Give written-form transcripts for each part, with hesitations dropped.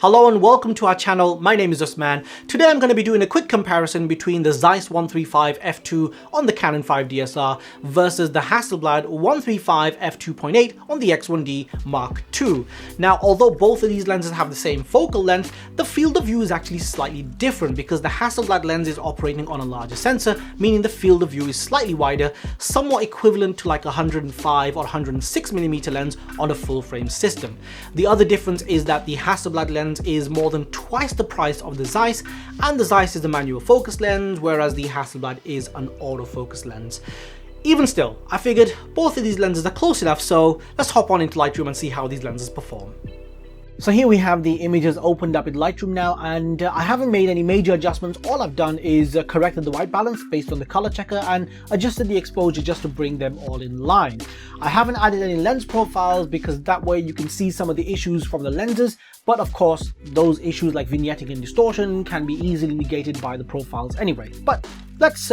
Hello and welcome to our channel. My name is Usman. Today I'm going to be doing a quick comparison between the ZEISS 135 f2 on the Canon 5DS versus the Hasselblad 135 f2.8 on the X1D Mark II. Now, although both of these lenses have the same focal length, the field of view is actually slightly different because the Hasselblad lens is operating on a larger sensor, meaning the field of view is slightly wider, somewhat equivalent to like a 105 or 106mm lens on a full frame system. The other difference is that the Hasselblad lens is more than twice the price of the ZEISS, and the ZEISS is a manual focus lens, whereas the Hasselblad is an autofocus lens. Even still, I figured both of these lenses are close enough, so let's hop on into Lightroom and see how these lenses perform. So here we have the images opened up in Lightroom now, and I haven't made any major adjustments. All I've done is corrected the white balance based on the color checker and adjusted the exposure just to bring them all in line. I haven't added any lens profiles because that way you can see some of the issues from the lenses, but of course those issues like vignetting and distortion can be easily negated by the profiles anyway. But let's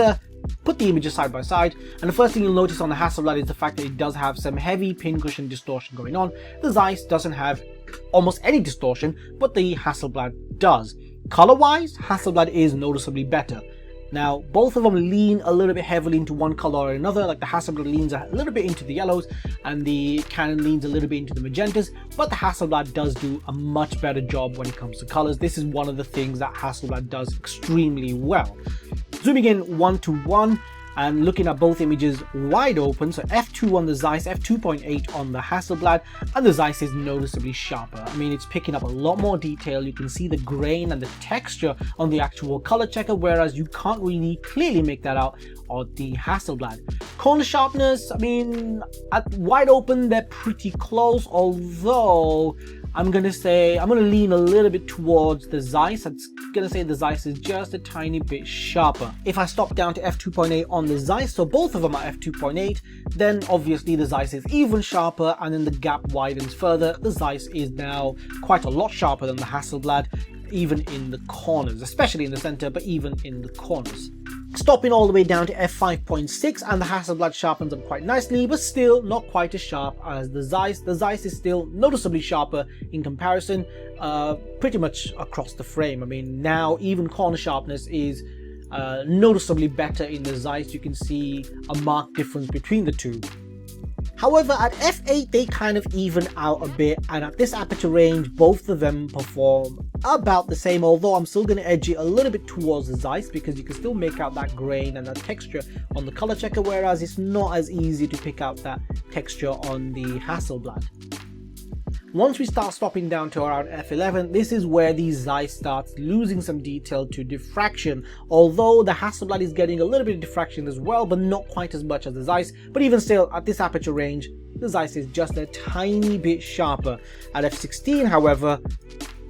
put the images side by side, and the first thing you'll notice on the Hasselblad is the fact that it does have some heavy pincushion distortion going on. The ZEISS doesn't have almost any distortion, but the Hasselblad does. Color-wise, Hasselblad is noticeably better. Now, both of them lean a little bit heavily into one color or another, like the Hasselblad leans a little bit into the yellows and the Canon leans a little bit into the magentas, but the Hasselblad does do a much better job when it comes to colors. This is one of the things that Hasselblad does extremely well. Zooming in 1:1 and looking at both images wide open, so f2 on the ZEISS, f2.8 on the Hasselblad, and the ZEISS is noticeably sharper. I mean, it's picking up a lot more detail. You can see the grain and the texture on the actual color checker, whereas you can't really clearly make that out on the Hasselblad. Corner sharpness, I mean, at wide open they're pretty close, although I'm gonna lean a little bit towards the ZEISS. I'm gonna say the ZEISS is just a tiny bit sharper. If I stop down to f2.8 on the ZEISS, so both of them are f2.8, then obviously the ZEISS is even sharper, and then the gap widens further. The ZEISS is now quite a lot sharper than the Hasselblad, even in the corners, especially in the center, but even in the corners. Stopping all the way down to f5.6, and the Hasselblad sharpens up quite nicely, but still not quite as sharp as the ZEISS. The ZEISS is still noticeably sharper in comparison, pretty much across the frame. I mean, now even corner sharpness is noticeably better in the ZEISS. You can see a marked difference between the two. However, at f8 they kind of even out a bit, and at this aperture range both of them perform about the same, although I'm still going to edge it a little bit towards the ZEISS because you can still make out that grain and that texture on the color checker, whereas it's not as easy to pick out that texture on the Hasselblad. Once we start stopping down to around f11, this is where the ZEISS starts losing some detail to diffraction, although the Hasselblad is getting a little bit of diffraction as well, but not quite as much as the ZEISS. But even still, at this aperture range, the ZEISS is just a tiny bit sharper. At f16, however,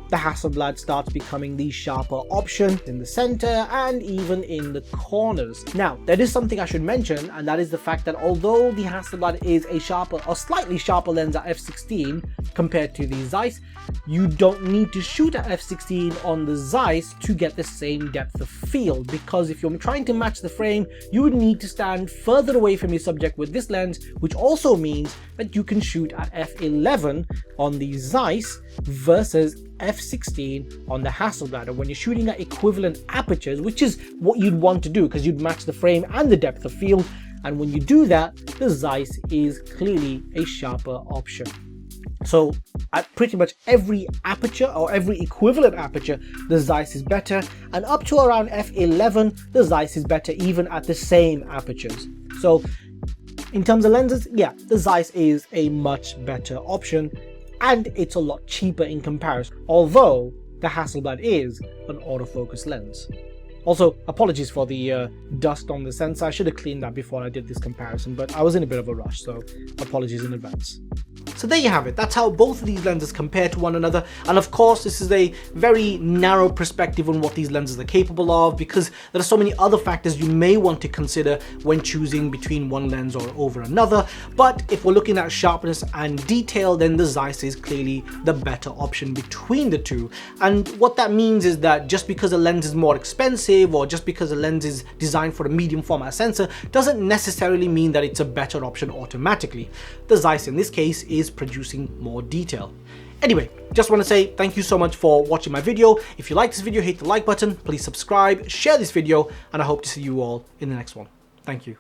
the Hasselblad starts becoming the sharper option in the center and even in the corners. Now, there is something I should mention, and that is the fact that although the Hasselblad is a sharper or slightly sharper lens at f16 compared to the ZEISS, you don't need to shoot at f16 on the ZEISS to get the same depth of field, because if you're trying to match the frame, you would need to stand further away from your subject with this lens, which also means that you can shoot at f11 on the ZEISS versus f16 on the Hasselblad. And when you're shooting at equivalent apertures, which is what you'd want to do because you'd match the frame and the depth of field, and when you do that, the ZEISS is clearly a sharper option. So at pretty much every aperture or every equivalent aperture, the ZEISS is better, and up to around f11 the ZEISS is better even at the same apertures. So in terms of lenses, yeah, the ZEISS is a much better option, and it's a lot cheaper in comparison, although the Hasselblad is an autofocus lens. Also, apologies for the dust on the sensor. I should have cleaned that before I did this comparison, but I was in a bit of a rush, so apologies in advance. So there you have it. That's how both of these lenses compare to one another. And of course, this is a very narrow perspective on what these lenses are capable of, because there are so many other factors you may want to consider when choosing between one lens or over another. But if we're looking at sharpness and detail, then the ZEISS is clearly the better option between the two. And what that means is that just because a lens is more expensive, or just because a lens is designed for a medium format sensor, doesn't necessarily mean that it's a better option automatically. The ZEISS in this case is producing more detail. Anyway, just want to say thank you so much for watching my video. If you like this video, hit the like button, please subscribe, share this video, and I hope to see you all in the next one. Thank you.